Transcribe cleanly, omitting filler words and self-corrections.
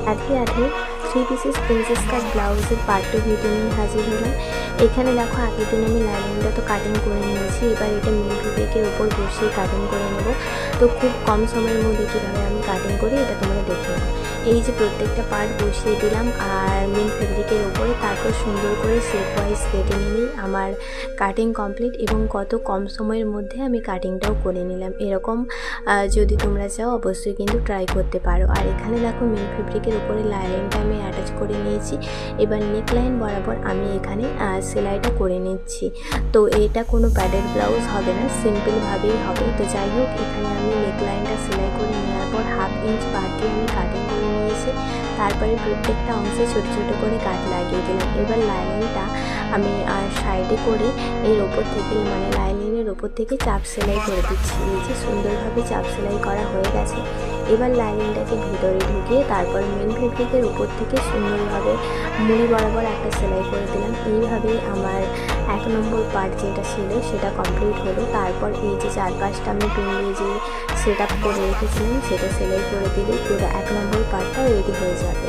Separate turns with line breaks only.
Radhe Radhe. 3 pieces princess কাট ব্লাউজের part 2 video নিয়ে হাজির হলাম। এখানে দেখো আগের দিন আমি লাইনিংটা তো কাটিং করে নিয়েছি, এবার এটা মিল ফেব্রিকের উপর বসিয়ে কাটিং করে নেব। তো খুব কম সময়ের মধ্যে কীভাবে আমি কাটিং করি এটা তোমরা দেখে নাও। এই যে প্রত্যেকটা পার্ট বসিয়ে দিলাম আর মিল ফেব্রিকের উপরে, তারপর সুন্দর করে শেপ ওয়াইজ কেটে নিলেই আমার কাটিং কমপ্লিট এবং কত কম সময়ের মধ্যে আমি কাটিংটাও করে নিলাম। এরকম যদি তোমরা চাও অবশ্যই কিন্তু ট্রাই করতে পারো। আর এখানে দেখো মিল ফেব্রিকের উপরে লাইনটা আমি অ্যাটাচ করে নিয়েছি। এবার নেক লাইন বরাবর আমি এখানে সেলাইটা করে নিচ্ছি। তো এটা কোনো প্যাডেড ব্লাউজ হবে না, সিম্পলভাবেই হবে। তো যাই হোক, এখানে আমি নেক লাইনটা সেলাই করে নেওয়ার পর 1/2 ইঞ্চ পার দিয়ে আমি কাটিং করে নিয়েছি। তারপরে প্রত্যেকটা অংশে ছোটো ছোটো করে কাট লাগিয়ে দিলাম। এবার লাইনিংটা আমি সাইডে করে এর ওপর থেকে মানে লাইনিংয়ের ওপর থেকে চাপ সেলাই করে দিচ্ছি। এই যে সুন্দরভাবে চাপ সেলাই করা হয়ে গেছে। এবার লাইনিংটাকে ভেতরে ঢুকিয়ে তারপর মেন ফেব্রিকের উপর থেকে সুন্দরভাবে মুড়ি বরাবর একটা সেলাই করে দিলাম। এইভাবেই আমার 1 নম্বর পার্ট যেটা ছিল সেটা কমপ্লিট হলো। তারপর এই যে চারপাশটা আমি পিন দিয়ে যে সেট আপ করে রেখেছিলাম সেটা সেলাই করে দিলেই পুরো 1 নম্বর পার্টটা রেডি হয়ে যাবে।